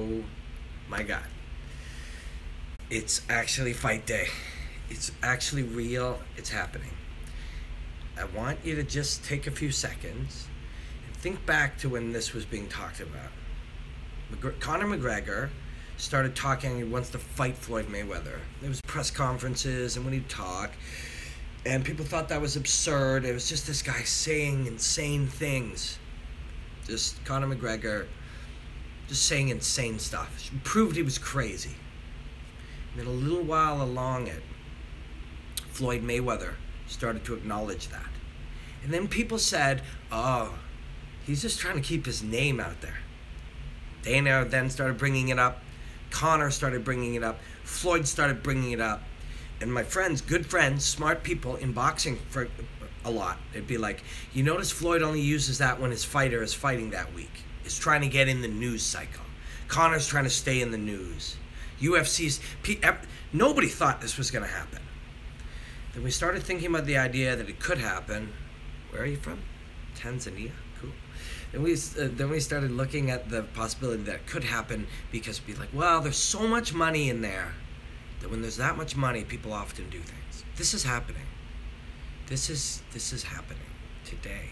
Oh my God. It's actually fight day. It's actually real. It's happening. I want you to just take a few seconds and think back to when this was being talked about. Conor McGregor started talking he wants to fight Floyd Mayweather. There was press conferences and when he'd talk, and people thought that was absurd. It was just this guy saying insane things. Just Conor McGregor just saying insane stuff. Proved he was crazy. And then a little while along it, Floyd Mayweather started to acknowledge that. And then people said, oh, he's just trying to keep his name out there. Dana then started bringing it up. Conor started bringing it up. Floyd started bringing it up. And my friends, good friends, smart people in boxing for a lot, it'd be like, you notice Floyd only uses that when his fighter is fighting that week. He's trying to get in the news cycle. Conor's trying to stay in the news. UFC's, nobody thought this was going to happen. Then we started thinking about the idea that it could happen. Where are you from? Tanzania? Cool. Then we started looking at the possibility that it could happen because we'd be like, well, there's so much money in there that when there's that much money, people often do things. This is happening. This is happening today.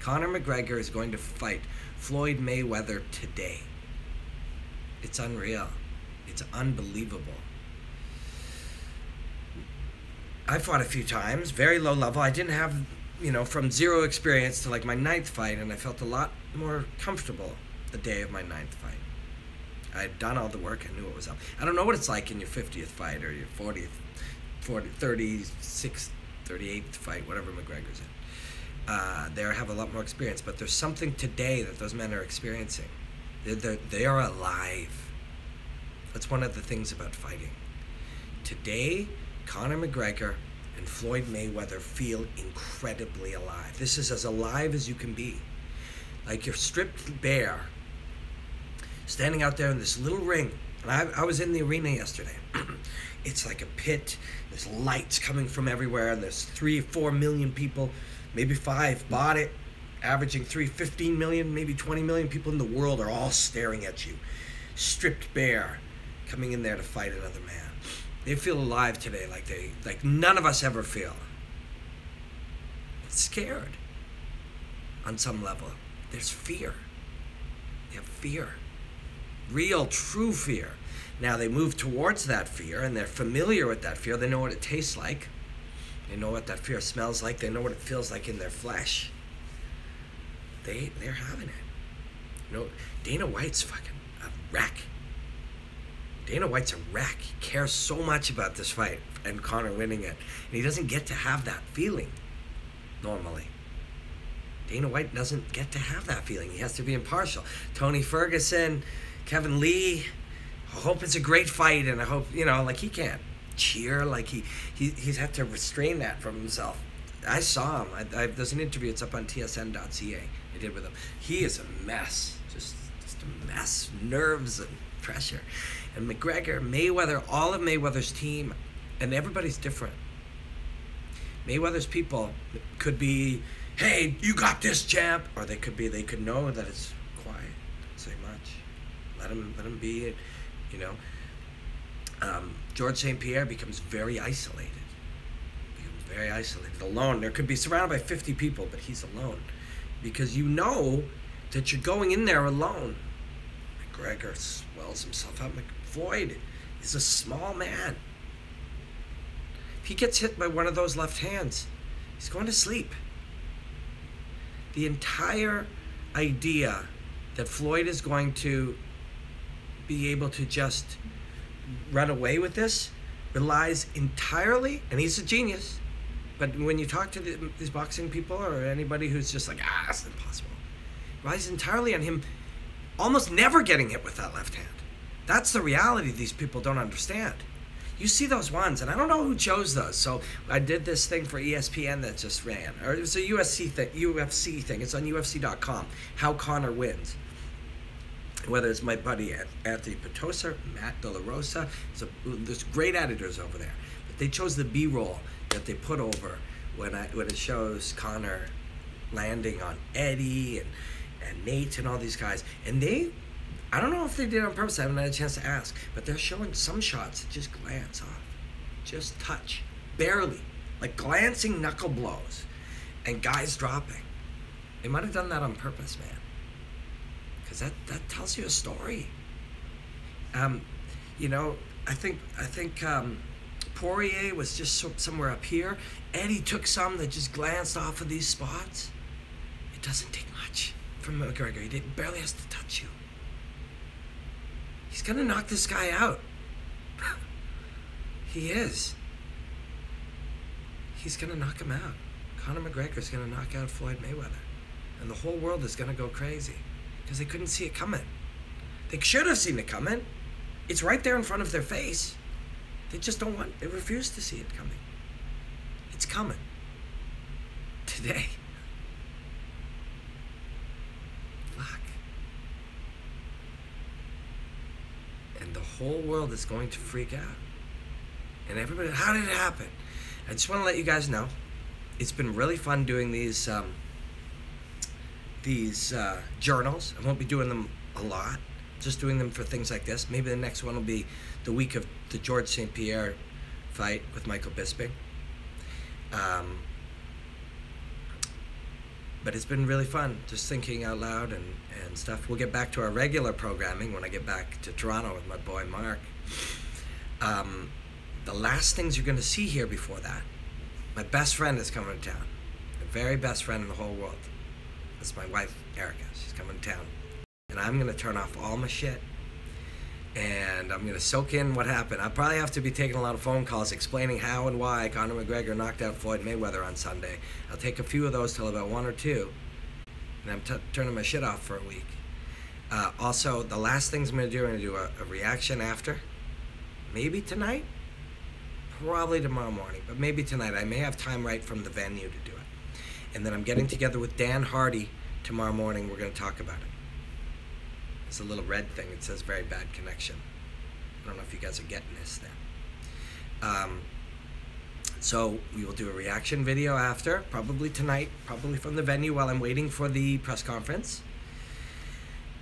Conor McGregor is going to fight Floyd Mayweather today. It's unreal. It's unbelievable. I fought a few times, very low level. I didn't have, from zero experience to like my 9th fight, and I felt a lot more comfortable the day of my 9th fight. I had done all the work. I knew what was up. I don't know what it's like in your 50th fight or your 36th, 38th fight, whatever McGregor's in. They have a lot more experience, but there's something today that those men are experiencing. They are alive. That's one of the things about fighting. Today, Conor McGregor and Floyd Mayweather feel incredibly alive. This is as alive as you can be. Like you're stripped bare, standing out there in this little ring. And I was in the arena yesterday. It's like a pit. There's lights coming from everywhere, and there's 3 or 4 million people, maybe 5, bought it, averaging 15 million, maybe 20 million people in the world are all staring at you, stripped bare, coming in there to fight another man. They feel alive today like none of us ever feel. It's scared on some level. There's fear. They have fear. Real, true fear. Now they move towards that fear and they're familiar with that fear. They know what it tastes like. They know what that fear smells like. They know what it feels like in their flesh. They're having it. Dana White's fucking a wreck. Dana White's a wreck. He cares so much about this fight and Conor winning it. And he doesn't get to have that feeling normally. Dana White doesn't get to have that feeling. He has to be impartial. Tony Ferguson, Kevin Lee, I hope it's a great fight, and I hope, he can't cheer, like he's had to restrain that from himself. I saw him. There's an interview, it's up on tsn.ca, I did with him. He is a mess, just a mess, nerves and pressure. And McGregor, Mayweather, all of Mayweather's team, and everybody's different. Mayweather's people could be, hey, you got this, champ, or they could know that it's quiet, don't say much, let him be it, George St. Pierre becomes very isolated, alone. There could be surrounded by 50 people, but he's alone because that you're going in there alone. McGregor swells himself up. Floyd is a small man. If he gets hit by one of those left hands, he's going to sleep. The entire idea that Floyd is going to be able to just run away with this relies entirely, and he's a genius, but when you talk to these boxing people or anybody who's just like, it's impossible, it relies entirely on him almost never getting hit with that left hand. That's the reality these people don't understand. You see those ones, and I don't know who chose those. So I did this thing for ESPN that just ran, or it was a UFC thing. It's on UFC.com. How Conor wins. Whether it's my buddy Anthony Petosa, Matt De La Rosa, there's great editors over there. But they chose the B-roll that they put over when it shows Conor landing on Eddie and Nate and all these guys, and they I don't know if they did it on purpose. I haven't had a chance to ask, but they're showing some shots that just glance off, just touch, barely, like glancing knuckle blows, and guys dropping. They might have done that on purpose, man, because that tells you a story. You know, I think Poirier was just somewhere up here. Eddie took some that just glanced off of these spots. It doesn't take much from McGregor. He barely has to touch you. He's gonna knock this guy out. He is. He's gonna knock him out. Conor McGregor's gonna knock out Floyd Mayweather. And the whole world is gonna go crazy. Because they couldn't see it coming. They should have seen it coming. It's right there in front of their face. They just don't want, they refuse to see it coming. It's coming. Today. Fuck. And the whole world is going to freak out. And everybody, how did it happen? I just want to let you guys know, it's been really fun doing these journals. I won't be doing them a lot. Just doing them for things like this. Maybe the next one will be the week of the George St. Pierre fight with Michael Bisping. But it's been really fun, just thinking out loud and stuff. We'll get back to our regular programming when I get back to Toronto with my boy Mark. The last things you're going to see here before that, my best friend is coming to town. My very best friend in the whole world. That's my wife, Erica. She's coming to town. And I'm going to turn off all my shit. And I'm going to soak in what happened. I'll probably have to be taking a lot of phone calls explaining how and why Conor McGregor knocked out Floyd Mayweather on Sunday. I'll take a few of those till about 1 or 2. And I'm turning my shit off for a week. Also, the last things I'm going to do, I'm going to do a reaction after. Maybe tonight. Probably tomorrow morning. But maybe tonight. I may have time right from the venue to do it. And then I'm getting together with Dan Hardy tomorrow morning. We're going to talk about it. It's a little red thing. It says very bad connection. I don't know if you guys are getting this then. So we will do a reaction video after, probably tonight, probably from the venue while I'm waiting for the press conference.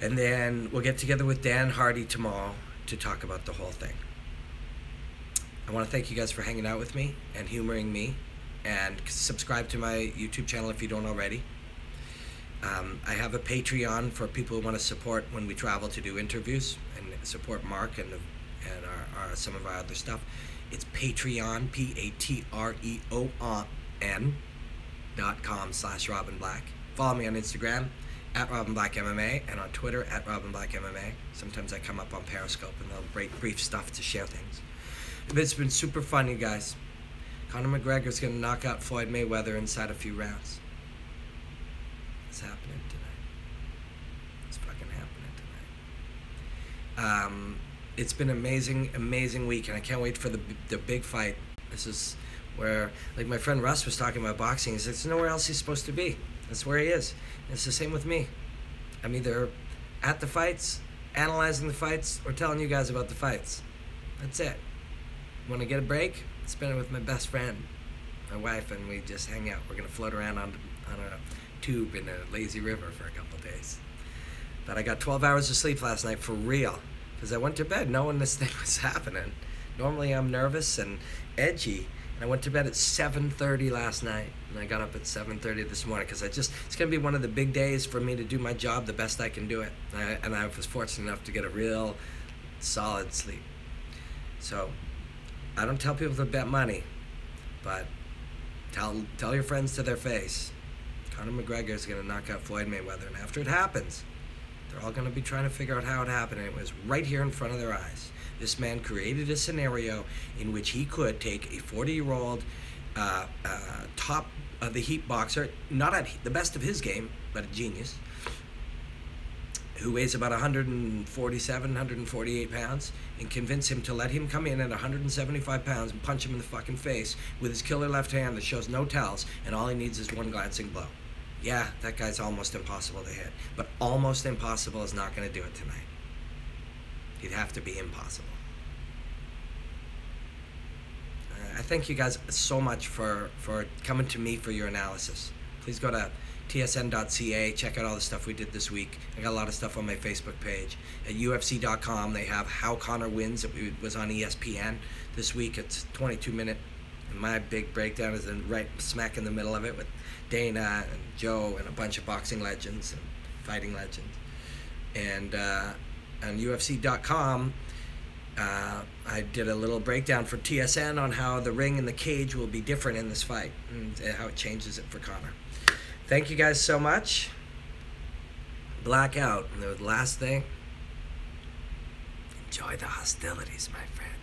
And then we'll get together with Dan Hardy tomorrow to talk about the whole thing. I want to thank you guys for hanging out with me and humoring me, and subscribe to my YouTube channel if you don't already. I have a Patreon for people who want to support when we travel to do interviews and support Mark and some of our other stuff. It's Patreon, patreon.com/Robin Black. Follow me on Instagram @RobinBlackMMA and on Twitter @RobinBlackMMA. Sometimes I come up on Periscope and they'll brief stuff to share things. But it's been super fun, you guys. Conor McGregor's going to knock out Floyd Mayweather inside a few rounds. It's happening tonight. It's fucking happening tonight. It's been an amazing week, and I can't wait for the big fight. This is where, like my friend Russ was talking about boxing. He said, there's nowhere else he's supposed to be. That's where he is. And it's the same with me. I'm either at the fights, analyzing the fights, or telling you guys about the fights. That's it. Want to get a break? Spend it with my best friend, my wife, and we just hang out. We're going to float around on a tube in a lazy river for a couple of days. But I got 12 hours of sleep last night for real, because I went to bed knowing this thing was happening. Normally I'm nervous and edgy, and I went to bed at 7:30 last night, and I got up at 7:30 this morning, because it's going to be one of the big days for me to do my job the best I can do it. And I was fortunate enough to get a real solid sleep. So I don't tell people to bet money, but tell your friends to their face. Conor McGregor is going to knock out Floyd Mayweather, and after it happens, they're all going to be trying to figure out how it happened, and it was right here in front of their eyes. This man created a scenario in which he could take a 40-year-old top of the heat boxer, not at the best of his game, but a genius, who weighs about 147, 148 pounds, and convince him to let him come in at 175 pounds and punch him in the fucking face with his killer left hand that shows no tells, and all he needs is one glancing blow. Yeah, that guy's almost impossible to hit, but almost impossible is not going to do it tonight. He'd have to be impossible. I thank you guys so much for coming to me for your analysis. Please go to tsn.ca. Check out all the stuff we did this week. I got a lot of stuff on my Facebook page. At UFC.com, they have How Conor Wins. It was on ESPN this week. It's 22-minute. And my big breakdown is in right smack in the middle of it with Dana and Joe and a bunch of boxing legends and fighting legends. And on UFC.com, I did a little breakdown for TSN on how the ring and the cage will be different in this fight and how it changes it for Conor. Thank you guys so much. Blackout. And the last thing, enjoy the hostilities, my friend.